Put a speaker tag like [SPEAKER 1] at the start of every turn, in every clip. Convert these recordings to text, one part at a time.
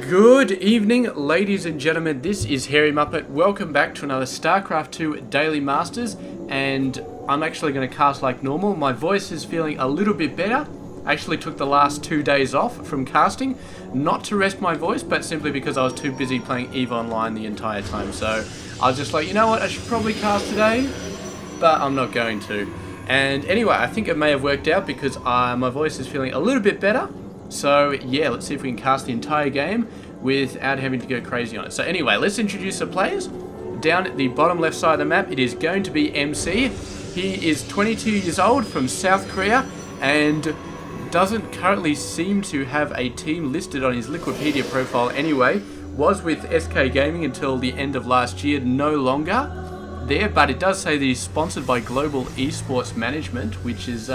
[SPEAKER 1] Good evening, ladies and gentlemen. This is Hairy Muppet. Welcome back to another Starcraft 2 Daily Masters, and I'm actually going to cast like normal. My voice is feeling a little bit better. I actually took the last 2 days off from casting, not to rest my voice, but simply because I was too busy playing EVE Online the entire time. So I was just like, you know what, I should probably cast today, but I'm not going to. And anyway, I think it may have worked out because my voice is feeling a little bit better. So yeah, let's see if we can cast the entire game without having to go crazy on it. So anyway, let's introduce the players. Down at the bottom left side of the map, it is going to be MC. He is 22 years old from South Korea and doesn't currently seem to have a team listed on his Wikipedia profile anyway. Was with SK Gaming until the end of last year, no longer there, but it does say that he's sponsored by Global Esports Management, which is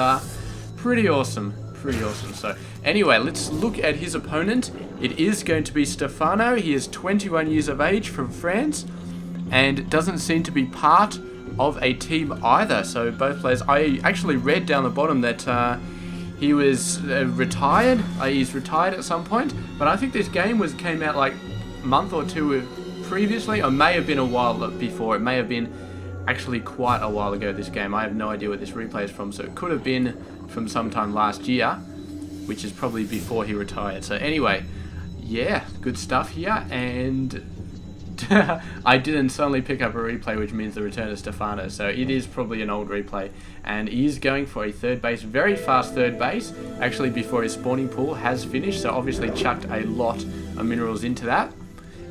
[SPEAKER 1] pretty awesome. So anyway, let's look at his opponent. It is going to be Stephano. He is 21 years of age from France and doesn't seem to be part of a team either. So both players, I actually read down the bottom that he was retired. He's retired at some point, but I think this game came out like a month or two previously, or may have been a while before. It may have been actually quite a while ago, this game. I have no idea what this replay is from, so it could have been from sometime last year, which is probably before he retired. So anyway, yeah, good stuff here, and I didn't suddenly pick up a replay, which means the return of Stephano, so it is probably an old replay, and he is going for a third base, very fast third base, actually before his spawning pool has finished, so obviously chucked a lot of minerals into that,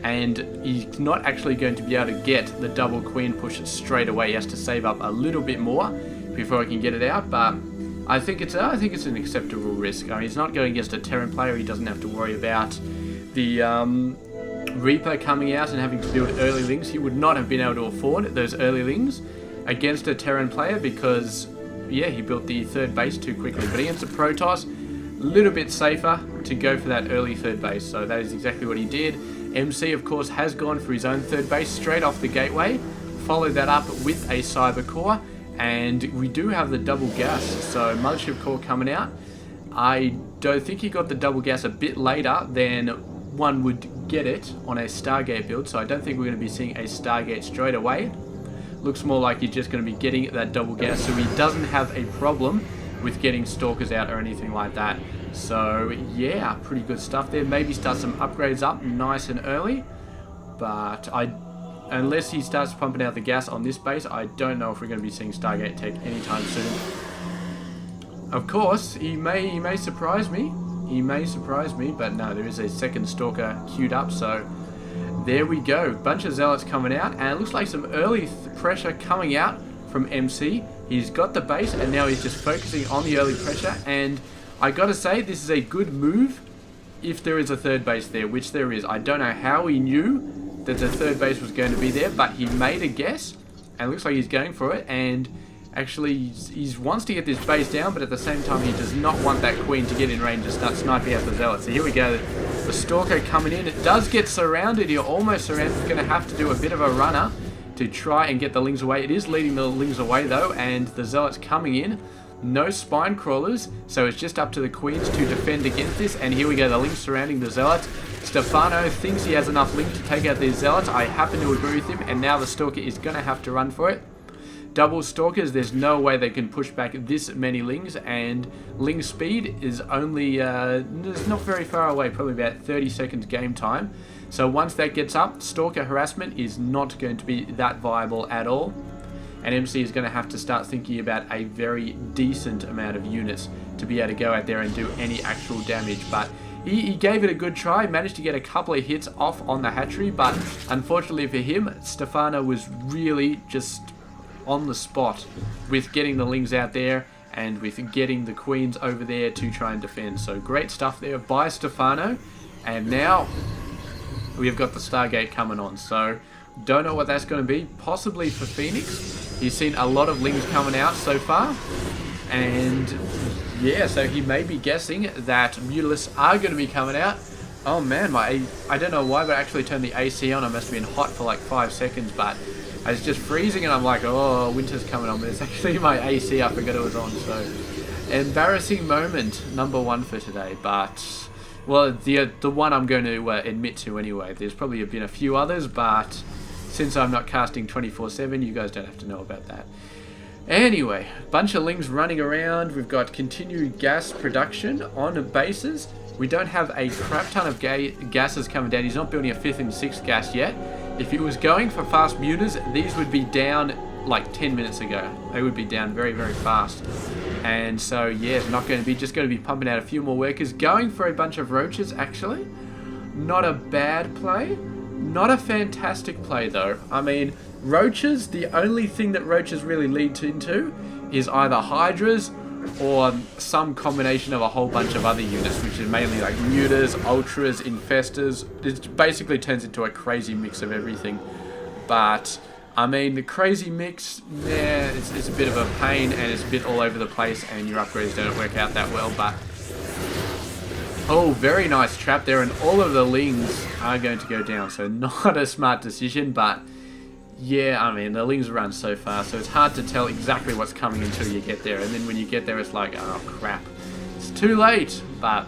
[SPEAKER 1] and he's not actually going to be able to get the double queen push straight away. He has to save up a little bit more before he can get it out, but I think it's an acceptable risk. I mean, he's not going against a Terran player. He doesn't have to worry about the Reaper coming out and having to build early lings. He would not have been able to afford those early lings against a Terran player because, yeah, he built the third base too quickly. But against a Protoss, a little bit safer to go for that early third base. So that is exactly what he did. MC, of course, has gone for his own third base straight off the gateway. Followed that up with a Cyber Core. And we do have the double gas, so Mothership Core coming out. I don't think he got the double gas a bit later than one would get it on a Stargate build, so I don't think we're going to be seeing a Stargate straight away. Looks more like he's just going to be getting that double gas, so he doesn't have a problem with getting Stalkers out or anything like that. So yeah, pretty good stuff there. Maybe start some upgrades up nice and early, but unless he starts pumping out the gas on this base, I don't know if we're going to be seeing Stargate Tech anytime soon. Of course, he may surprise me. He may surprise me, but no, there is a second Stalker queued up, so there we go. Bunch of Zealots coming out, and it looks like some early pressure coming out from MC. He's got the base, and now he's just focusing on the early pressure, and I gotta say, this is a good move if there is a third base there, which there is. I don't know how he knew that the third base was going to be there, but he made a guess, and it looks like he's going for it, and actually he wants to get this base down, but at the same time he does not want that queen to get in range and start sniping out the Zealots. So here we go, the Stalker coming in. It does get surrounded, you're almost surrounded. He's going to have to do a bit of a runner to try and get the lings away. It is leading the lings away though, and the Zealots coming in. No spine crawlers, so it's just up to the queens to defend against this, and here we go, the lings surrounding the Zealots. Stephano thinks he has enough lings to take out these Zealots. I happen to agree with him, and now the Stalker is going to have to run for it. Double Stalkers, there's no way they can push back this many lings, and ling speed is only it's not very far away, probably about 30 seconds game time. So once that gets up, Stalker harassment is not going to be that viable at all. And MC is going to have to start thinking about a very decent amount of units to be able to go out there and do any actual damage. But he gave it a good try, managed to get a couple of hits off on the hatchery, but unfortunately for him, Stephano was really just on the spot with getting the lings out there and with getting the queens over there to try and defend. So great stuff there by Stephano, and now we've got the Stargate coming on. So don't know what that's going to be, possibly for Phoenix. He's seen a lot of lings coming out so far, and yeah, so he may be guessing that Mutalisks are going to be coming out. Oh man, I don't know why, but I actually turned the AC on. I must have been hot for like 5 seconds, but I was just freezing, and I'm like, oh, winter's coming on, but it's actually my AC, I forgot it was on. So embarrassing moment, number 1 for today, but Well, the one I'm going to admit to anyway. There's probably been a few others, but since I'm not casting 24/7, you guys don't have to know about that. Anyway, bunch of lings running around. We've got continued gas production on bases. We don't have a crap ton of gases coming down. He's not building a 5th and 6th gas yet. If he was going for fast mutas, these would be down like 10 minutes ago. They would be down very, very fast. And so, yeah, it's not going to be, just going to be pumping out a few more workers. Going for a bunch of roaches, actually. Not a bad play. Not a fantastic play, though. I mean, roaches, the only thing that roaches really lead into is either hydras or some combination of a whole bunch of other units, which is mainly like mutas, ultras, infestors. It basically turns into a crazy mix of everything. But I mean, the crazy mix, yeah, it's a bit of a pain and it's a bit all over the place and your upgrades don't work out that well, but... Oh, very nice trap there, and all of the lings are going to go down, so not a smart decision, but... Yeah, I mean, the lings run so fast, so it's hard to tell exactly what's coming until you get there, and then when you get there, it's like, oh crap, it's too late. But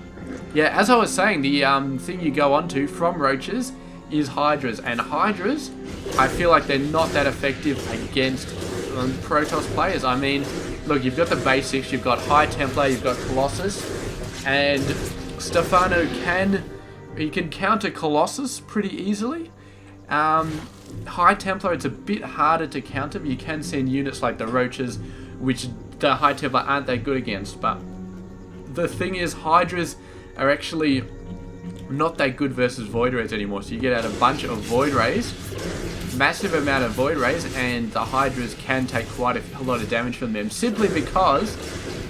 [SPEAKER 1] yeah, as I was saying, the thing you go onto from roaches is hydras, and hydras, I feel like they're not that effective against Protoss players. I mean, look, you've got the basics, you've got High Templar, you've got Colossus, and Stephano can counter Colossus pretty easily. High Templar, it's a bit harder to counter, but you can send units like the roaches, which the High Templar aren't that good against. But the thing is, hydras are actually not that good versus void rays anymore, so you get out a bunch of void rays, massive amount of void rays, and the hydras can take quite a lot of damage from them, simply because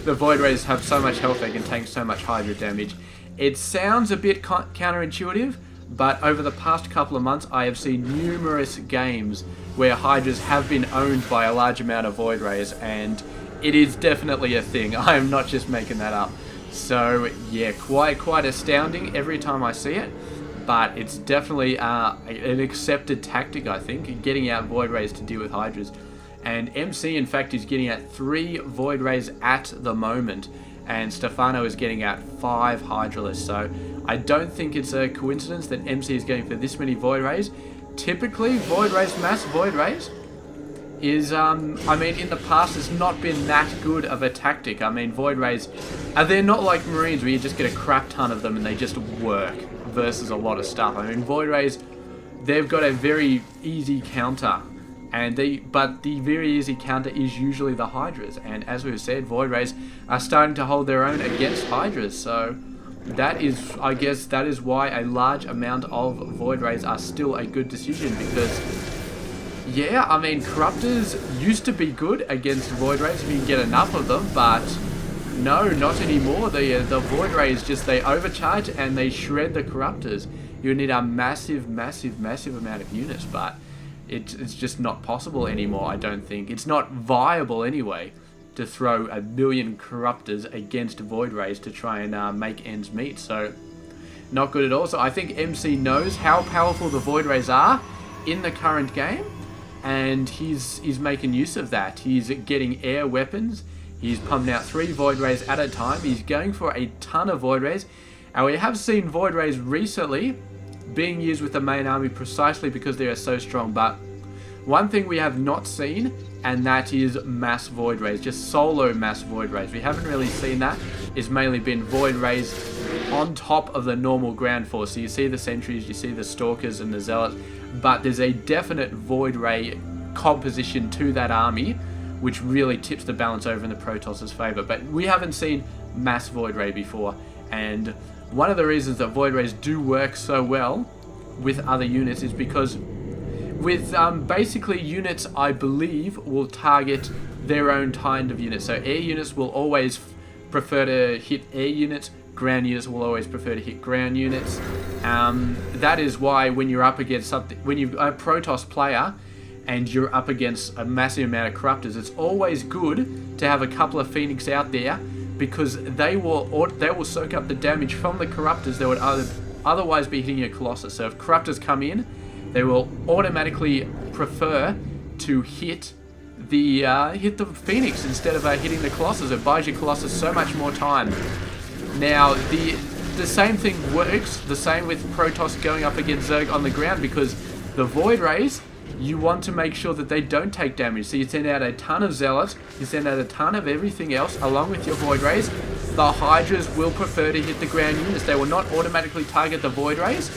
[SPEAKER 1] the void rays have so much health they can take so much hydra damage. It sounds a bit counterintuitive, but over the past couple of months, I have seen numerous games where hydras have been owned by a large amount of void rays, and it is definitely a thing. I am not just making that up. So yeah, quite astounding every time I see it, but it's definitely an accepted tactic, I think, getting out void rays to deal with hydras. And MC, in fact, is getting out 3 void rays at the moment, and Stephano is getting out 5 hydralists. So I don't think it's a coincidence that MC is going for this many void rays. Typically, void rays, mass void rays, is, I mean, in the past, it's not been that good of a tactic. I mean, void rays, they're not like Marines where you just get a crap ton of them and they just work versus a lot of stuff. I mean, void rays, they've got a very easy counter, but the very easy counter is usually the hydras. And as we've said, void rays are starting to hold their own against hydras. So that is, I guess, that is why a large amount of void rays are still a good decision, because yeah, I mean, corruptors used to be good against void rays if you can get enough of them, but no, not anymore. The void rays just, they overcharge and they shred the corruptors. You need a massive amount of units, but it's just not possible anymore, I don't think. It's not viable anyway to throw 1 million corruptors against void rays to try and make ends meet, so not good at all. So I think MC knows how powerful the void rays are in the current game, and he's making use of that. He's getting air weapons, he's pumping out 3 void rays at a time, he's going for a ton of void rays, and we have seen void rays recently being used with the main army precisely because they are so strong. But one thing we have not seen, and that is mass void rays, just solo mass void rays. We haven't really seen that. It's mainly been void rays on top of the normal ground force. So you see the sentries, you see the stalkers and the zealots, but there's a definite void ray composition to that army, which really tips the balance over in the Protoss' favor. But we haven't seen mass void ray before, and one of the reasons that void rays do work so well with other units is because with basically units, I believe, will target their own kind of units. So air units will always prefer to hit air units, ground units will always prefer to hit ground units. That is why when you're up against something, when you're a Protoss player and you're up against a massive amount of corruptors, it's always good to have a couple of Phoenix out there, because they will soak up the damage from the corruptors that would otherwise be hitting a Colossus. So if corruptors come in, they will automatically prefer to hit the Phoenix instead of hitting the Colossus. It buys your Colossus so much more time. Now, the same thing works, the same with Protoss going up against Zerg on the ground, because the Void Rays, you want to make sure that they don't take damage. So you send out a ton of Zealots, you send out a ton of everything else along with your Void Rays. The Hydras will prefer to hit the ground units. They will not automatically target the Void Rays.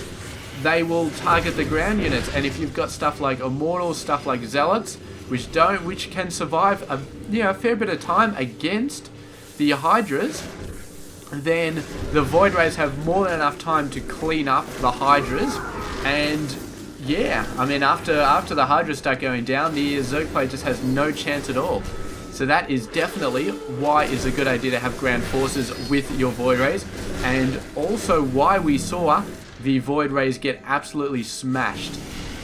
[SPEAKER 1] They will target the ground units. And if you've got stuff like Immortals, stuff like Zealots, which can survive a fair bit of time against the Hydras, then the Void Rays have more than enough time to clean up the Hydras. And yeah, I mean, after the Hydras start going down, the Zerg player just has no chance at all. So that is definitely why it's a good idea to have ground forces with your Void Rays, and also why we saw the Void Rays get absolutely smashed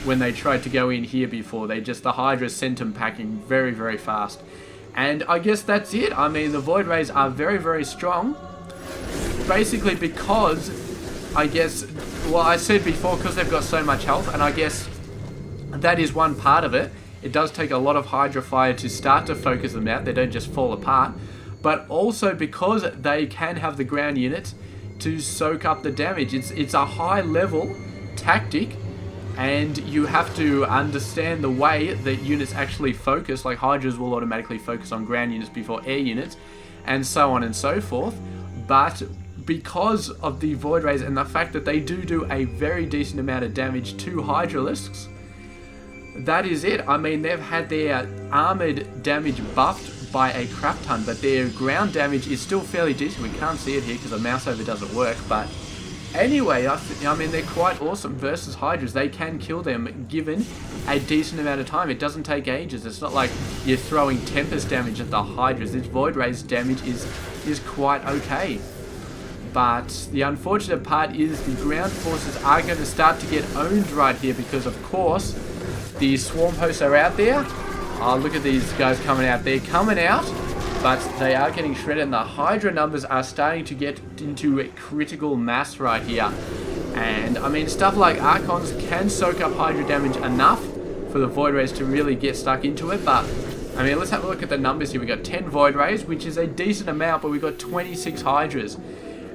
[SPEAKER 1] when they tried to go in here before. The Hydras sent them packing very, very fast. And I guess that's it. I mean, the Void Rays are very, very strong, basically because, I guess, well, I said before, because they've got so much health, and I guess that is one part of it. It does take a lot of Hydra fire to start to focus them out. They don't just fall apart. But also because they can have the ground units to soak up the damage. It's a high level tactic, and you have to understand the way that units actually focus. Like Hydras will automatically focus on ground units before air units, and so on and so forth. But because of the Void Rays and the fact that they do a very decent amount of damage to Hydralisks, that is it. I mean, they've had their armored damage buffed by a crap ton, but their ground damage is still fairly decent. We can't see it here because the mouse over doesn't work, but anyway, I mean, they're quite awesome versus Hydras. They can kill them given a decent amount of time. It doesn't take ages. It's not like you're throwing Tempest damage at the Hydras. This Void Rays damage is quite okay. But the unfortunate part is the ground forces are going to start to get owned right here, because of course the swarm hosts are out there. Oh, look at these guys coming out. They're coming out, but they are getting shredded, and the Hydra numbers are starting to get into a critical mass right here. And I mean, stuff like Archons can soak up Hydra damage enough for the Void Rays to really get stuck into it. But I mean, let's have a look at the numbers here. We got 10 Void Rays, which is a decent amount, but we got 26 Hydras.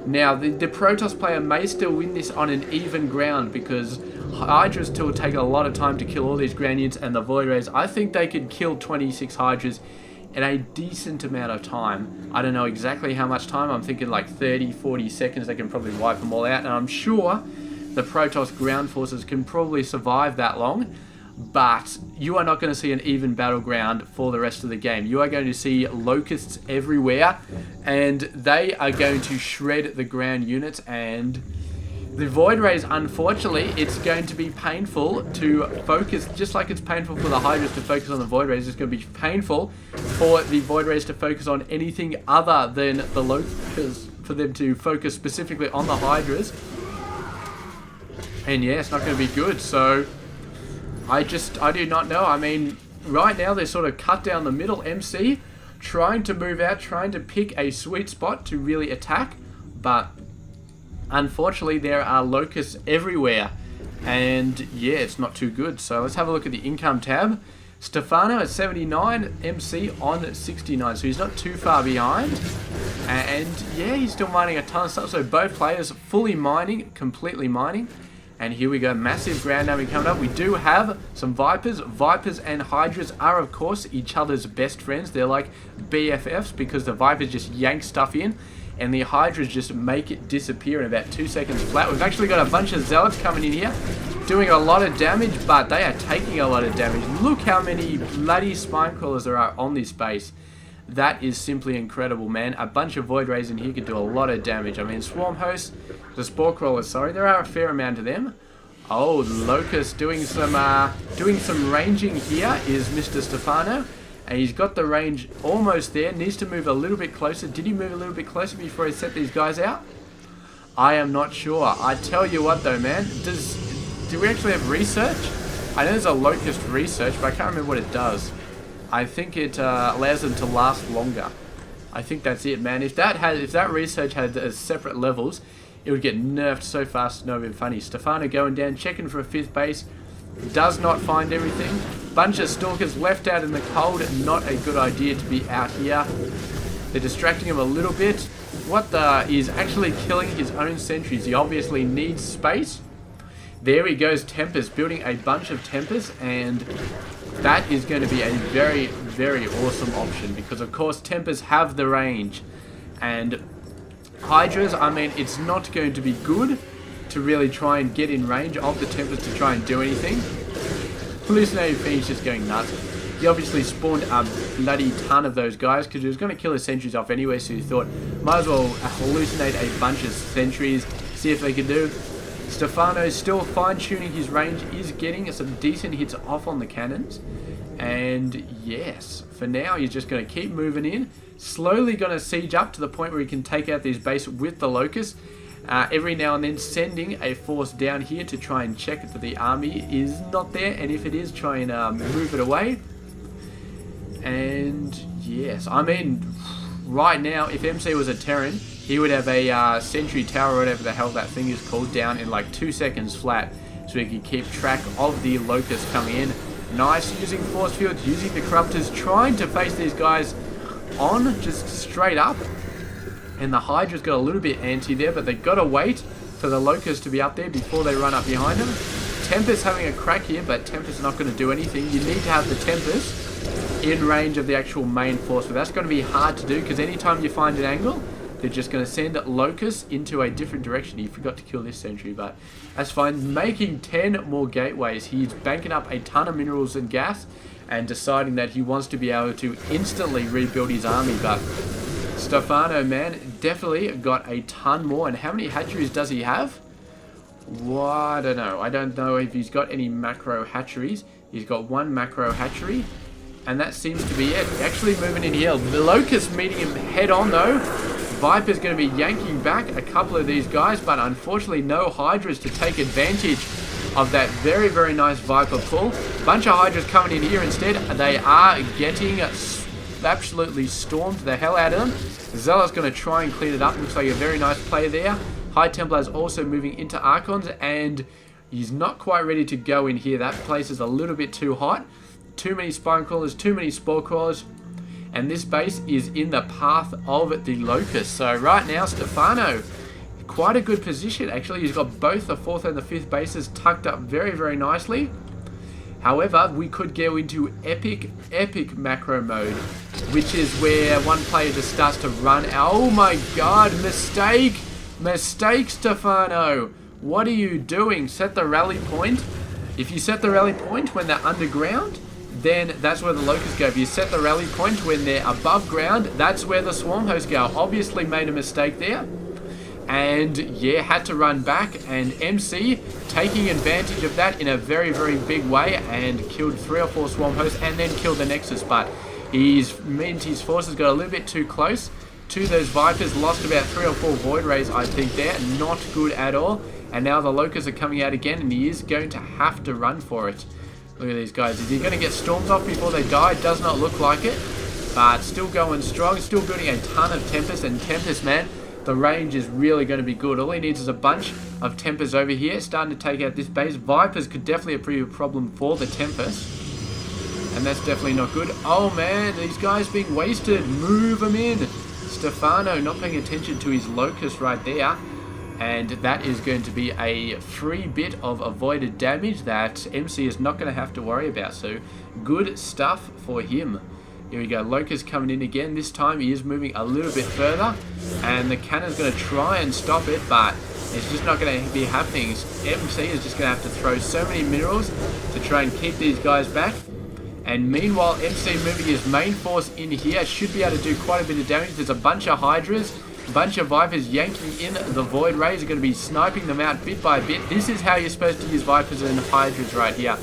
[SPEAKER 1] Now, the Protoss player may still win this on an even ground, because Hydras still take a lot of time to kill all these ground units, and the Void Rays, I think they could kill 26 Hydras in a decent amount of time. I don't know exactly how much time. I'm thinking like 30, 40 seconds. They can probably wipe them all out, and I'm sure the Protoss ground forces can probably survive that long. But you are not going to see an even battleground for the rest of the game. You are going to see locusts everywhere, and they are going to shred the ground units. And the Void Rays, unfortunately, it's going to be painful to focus, just like it's painful for the Hydras to focus on the Void Rays. It's going to be painful for the Void Rays to focus on anything other than the locusts, for them to focus specifically on the Hydras. And yeah, it's not going to be good. So I do not know. I mean, right now they're sort of cut down the middle. MC trying to move out, trying to pick a sweet spot to really attack, but unfortunately there are locusts everywhere, and yeah, it's not too good. So let's have a look at the income tab. Stephano at 79, MC on 69, so he's not too far behind, and yeah, he's still mining a ton of stuff. So both players fully mining, completely mining. And here we go, massive ground damage coming up. We do have some Vipers. Vipers and Hydras are, of course, each other's best friends. They're like BFFs, because the Vipers just yank stuff in, and the Hydras just make it disappear in about 2 seconds flat. We've actually got a bunch of Zealots coming in here, doing a lot of damage, but they are taking a lot of damage. Look how many bloody spine crawlers there are on this base. That is simply incredible, man. A bunch of Void Rays in here could do a lot of damage. I mean, Swarm Hosts, the Spore Crawlers, sorry, there are a fair amount of them. Oh, Locust doing some ranging here is Mr. Stephano. And he's got the range almost there. Needs to move a little bit closer. Did he move a little bit closer before he set these guys out? I am not sure. I tell you what though, man. Do we actually have research? I know there's a Locust research, but I can't remember what it does. I think it allows them to last longer. I think that's it, man. If that research had separate levels, it would get nerfed so fast, it's not even funny. Stephano going down, checking for a 5th base. Does not find everything. Bunch of Stalkers left out in the cold. Not a good idea to be out here. They're distracting him a little bit. What the? He's actually killing his own sentries. He obviously needs space. There he goes, Tempest, building a bunch of Tempests, and that is going to be a very, very awesome option because, of course, Tempests have the range. And Hydras, I mean, it's not going to be good to really try and get in range of the Tempest to try and do anything. Hallucinated Fiend's just going nuts. He obviously spawned a bloody ton of those guys because he was going to kill his sentries off anyway, so he thought, might as well hallucinate a bunch of sentries, see if they can do. Stephano still fine-tuning his range, is getting some decent hits off on the cannons. And yes, for now he's just going to keep moving in. Slowly going to siege up to the point where he can take out this base with the Locust. Every now and then sending a force down here to try and check that the army is not there. And if it is, try and move it away. And yes, I mean, right now, if MC was a Terran, he would have a sentry tower, or whatever the hell that thing is called, down in like 2 seconds flat, so he can keep track of the Locust coming in. Nice, using force fields, using the Corruptors, trying to face these guys on, just straight up. And the Hydra's got a little bit anti there, but they've got to wait for the Locust to be up there before they run up behind them. Tempest having a crack here, but Tempest is not going to do anything. You need to have the Tempest in range of the actual main force, but that's going to be hard to do because anytime you find an angle, they're just going to send Locusts into a different direction. He forgot to kill this sentry, but that's fine. Making 10 more gateways. He's banking up a ton of minerals and gas and deciding that he wants to be able to instantly rebuild his army, but Stephano, man, definitely got a ton more. And how many hatcheries does he have? Well, I don't know. I don't know if he's got any macro hatcheries. He's got one macro hatchery, and that seems to be it. Actually moving in here. The Locust meeting him head on, though. Viper's going to be yanking back a couple of these guys, but unfortunately no Hydras to take advantage of that very, very nice Viper pull. Bunch of Hydras coming in here instead. They are getting absolutely stormed the hell out of them. Zealot's going to try and clean it up. Looks like a very nice play there. High Templar's also moving into Archons, and he's not quite ready to go in here. That place is a little bit too hot. Too many Spine Crawlers, too many Spore Crawlers. And this base is in the path of the Locust. So right now, Stephano, quite a good position actually. He's got both the 4th and the 5th bases tucked up very, very nicely. However, we could go into epic macro mode, which is where one player just starts to run. Oh my god, mistake! Mistake, Stephano! What are you doing? Set the rally point. If you set the rally point when they're underground, then that's where the Locusts go. If you set the rally point when they're above ground, that's where the Swarm Hosts go. Obviously made a mistake there. And yeah, had to run back, and MC taking advantage of that in a very, very big way and killed 3 or 4 Swarm Hosts and then killed the Nexus. But his forces got a little bit too close to those Vipers, lost about 3 or 4 Void Rays, I think there. Not good at all. And now the Locusts are coming out again, and he is going to have to run for it. Look at these guys. Is he going to get stormed off before they die? Does not look like it. But still going strong. Still building a ton of Tempest. And Tempest, man, the range is really going to be good. All he needs is a bunch of Tempest over here. Starting to take out this base. Vipers could definitely be a problem for the Tempest. And that's definitely not good. Oh, man. These guys being wasted. Move them in. Stephano not paying attention to his Locust right there. And that is going to be a free bit of avoided damage that MC is not going to have to worry about. So, good stuff for him. Here we go. Locust coming in again. This time he is moving a little bit further. And the cannon's going to try and stop it, but it's just not going to be happening. MC is just going to have to throw so many minerals to try and keep these guys back. And meanwhile, MC moving his main force in here should be able to do quite a bit of damage. There's a bunch of Hydras. Bunch of Vipers yanking in the Void Rays are going to be sniping them out bit by bit. This is how you're supposed to use Vipers and Hydras right here.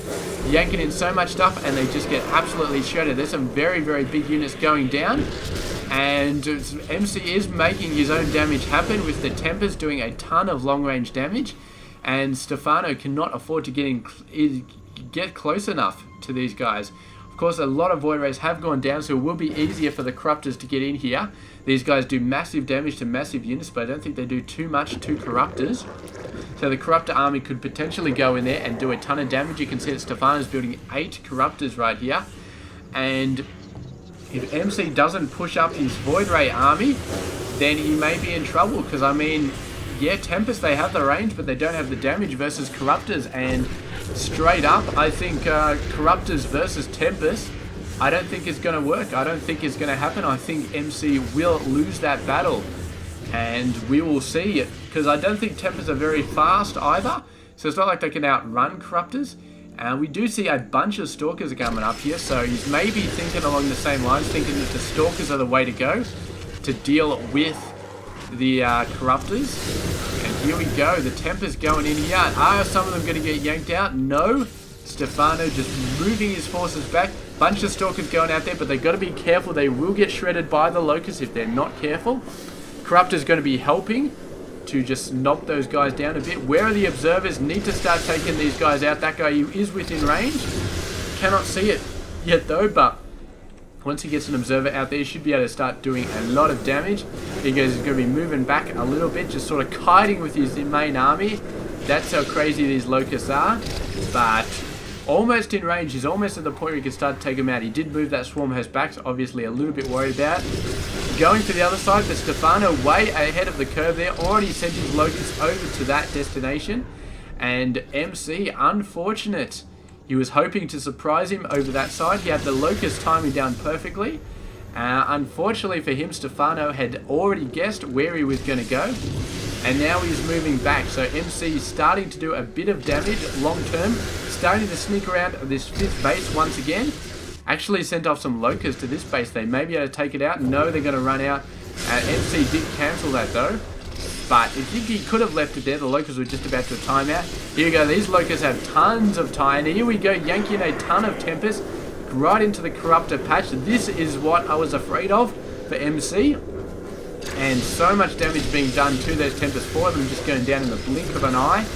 [SPEAKER 1] Yanking in so much stuff and they just get absolutely shredded. There's some very, very big units going down. And MC is making his own damage happen with the Tempest doing a ton of long range damage. And Stephano cannot afford to get close enough to these guys. Of course, a lot of Void Rays have gone down, so it will be easier for the Corruptors to get in here. These guys do massive damage to massive units, but I don't think they do too much to Corruptors. So the Corruptor army could potentially go in there and do a ton of damage. You can see that Stephano's building 8 Corruptors right here. And if MC doesn't push up his Void Ray army, then he may be in trouble. Because, I mean, yeah, Tempest, they have the range, but they don't have the damage versus Corruptors. And straight up, I think Corruptors versus Tempest, I don't think it's going to work. I don't think it's going to happen. I think MC will lose that battle. And we will see it. Because I don't think Tempest are very fast either. So it's not like they can outrun Corruptors. And we do see a bunch of Stalkers coming up here. So he's maybe thinking along the same lines, thinking that the Stalkers are the way to go to deal with the Corruptors. And here we go. The Tempest going in here. Are some of them going to get yanked out? No. Stephano just moving his forces back. Bunch of Stalkers going out there, but they've got to be careful. They will get shredded by the Locusts if they're not careful. Corruptor's going to be helping to just knock those guys down a bit. Where are the observers? Need to start taking these guys out. That guy is within range. Cannot see it yet though, but once he gets an observer out there, he should be able to start doing a lot of damage. He goes, he's going to be moving back a little bit, just sort of kiting with his main army. That's how crazy these Locusts are. But almost in range. He's almost at the point where he can start to take him out. He did move that Swarm Host back, so obviously a little bit worried about. Going to the other side, but Stephano way ahead of the curve there. Already sent his Locusts over to that destination. And MC, unfortunate. He was hoping to surprise him over that side. He had the Locust timing down perfectly. Unfortunately for him, Stephano had already guessed where he was going to go. And now he's moving back. So MC is starting to do a bit of damage long term. Starting to sneak around this 5th base once again. Actually sent off some Locusts to this base. They may be able to take it out. No, they're going to run out. MC did cancel that though. But I think he could have left it there. The Locusts were just about to time out. Here we go. These Locusts have tons of time. And here we go. Yanking a ton of Tempest right into the Corruptor patch. This is what I was afraid of for MC. And so much damage being done to those Tempest. 4 of them just going down in the blink of an eye.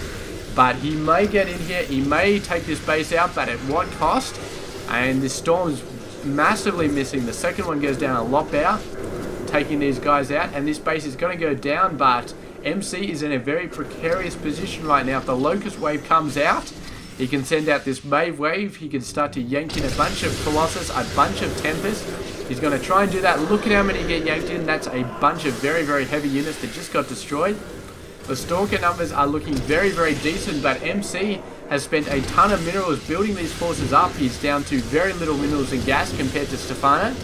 [SPEAKER 1] But he may get in here. He may take this base out. But at what cost? And this Storm's massively missing. The second one goes down a lot better, taking these guys out. And this base is going to go down. But MC is in a very precarious position right now. If the Locust Wave comes out, he can send out this Wave Wave. He can start to yank in a bunch of Colossus, a bunch of Tempest. He's going to try and do that. Look at how many get yanked in. That's a bunch of very, very heavy units that just got destroyed. The Stalker numbers are looking very, very decent, but MC has spent a ton of minerals building these forces up. He's down to very little minerals and gas compared to Stephano.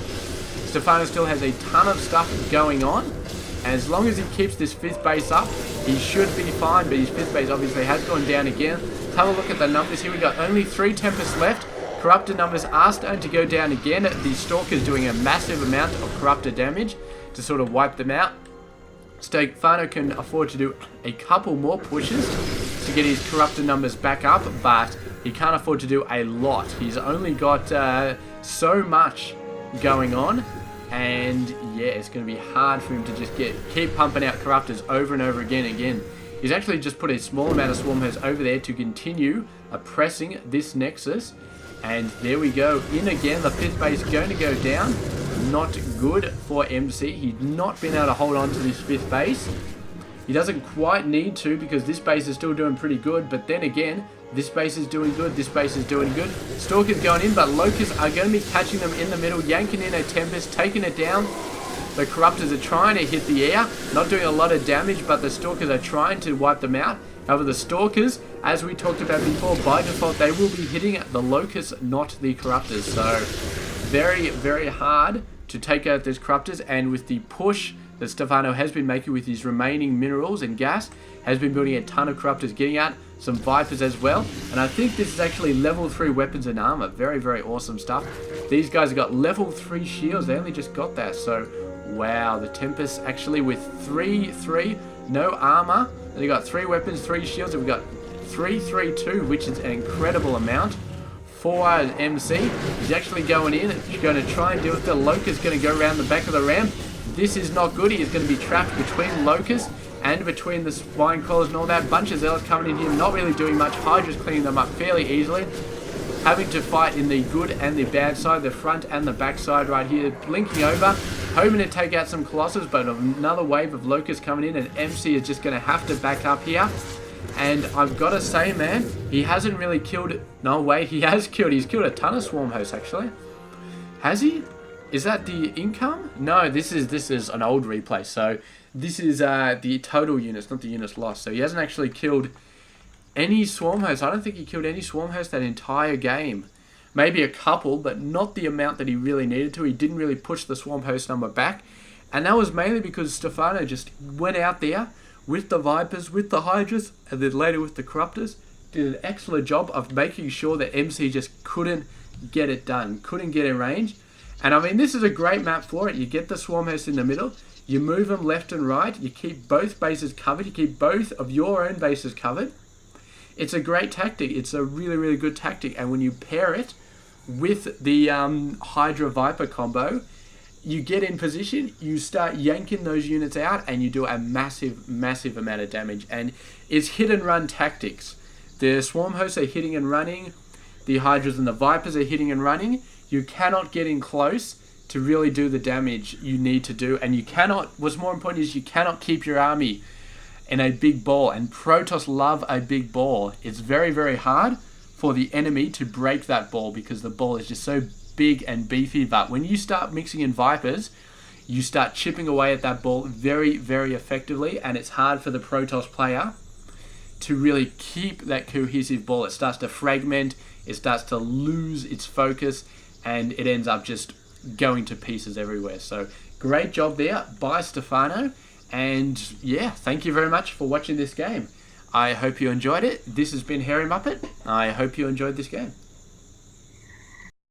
[SPEAKER 1] Stephano still has a ton of stuff going on. And as long as he keeps this 5th base up, he should be fine. But his 5th base obviously has gone down again. Let's have a look at the numbers here. We got only 3 Tempests left. Corruptor numbers are starting to go down again. The Stalker's doing a massive amount of Corruptor damage to sort of wipe them out. Stephano can afford to do a couple more pushes to get his Corruptor numbers back up, but he can't afford to do a lot. He's only got so much going on, and yeah, it's going to be hard for him to just keep pumping out Corruptors over and over again. He's actually just put a small amount of Swarm Hosts over there to continue oppressing this Nexus. And there we go. In again, the 5th base going to go down. Not good for MC. He's not been able to hold on to this 5th base. He doesn't quite need to because this base is still doing pretty good. But then again, this base is doing good. This base is doing good. Stalker's going in, but Locusts are going to be catching them in the middle, yanking in a Tempest, taking it down. The Corruptors are trying to hit the air, not doing a lot of damage, but the Stalkers are trying to wipe them out. However, the Stalkers, as we talked about before, by default, they will be hitting the Locusts, not the Corruptors. So, very, very hard to take out those Corruptors. And with the push that Stephano has been making with his remaining minerals and gas, has been building a ton of Corruptors, getting out some Vipers as well. And I think this is actually level 3 weapons and armor. Very, very awesome stuff. These guys have got level 3 shields. They only just got that. So, wow, the Tempest actually with 3, no armor. They got 3 weapons, 3 shields, and we got 3, which is an incredible amount for MC. He's actually going in. He's going to try and deal with the Locust. Going to go around the back of the ramp. This is not good. He is going to be trapped between Locust and between the Spine Crawlers and all that. Bunch of Zealots coming in here, not really doing much. Hydra's cleaning them up fairly easily. Having to fight in the good and the bad side, the front and the back side right here. Blinking over, hoping to take out some Colossus, but another wave of Locusts coming in, and MC is just going to have to back up here. And I've got to say, man, he hasn't really killed... No, wait, he has killed. He's killed a ton of Swarm Hosts, actually. Has he? Is that the income? No, this is an old replay. So this is the total units, not the units lost. So he hasn't actually killed any swarm hosts. I don't think he killed any swarm hosts that entire game. Maybe a couple, but not the amount that he really needed to. He didn't really push the swarm host number back. And that was mainly because Stephano just went out there with the Vipers, with the Hydras, and then later with the Corruptors. Did an excellent job of making sure that MC just couldn't get it done, couldn't get in range. And I mean, this is a great map for it. You get the swarm host in the middle, you move them left and right, you keep both bases covered, you keep both of your own bases covered. It's a great tactic. It's a really, really good tactic. And when you pair it with the Hydra Viper combo, you get in position, you start yanking those units out, and you do a massive, massive amount of damage. And it's hit and run tactics. The swarm hosts are hitting and running. The Hydras and the Vipers are hitting and running. You cannot get in close to really do the damage you need to do. And you cannot, what's more important is you cannot keep your army in a big ball. And Protoss love a big ball. It's very, very hard for the enemy to break that ball because the ball is just so big and beefy. But when you start mixing in Vipers, you start chipping away at that ball very, very effectively. And it's hard for the Protoss player to really keep that cohesive ball. It starts to fragment, it starts to lose its focus, and it ends up just going to pieces everywhere. So great job there by Stephano. And yeah, thank you very much for watching this game. I hope you enjoyed it. This has been Hairy Muppet. I hope you enjoyed this game.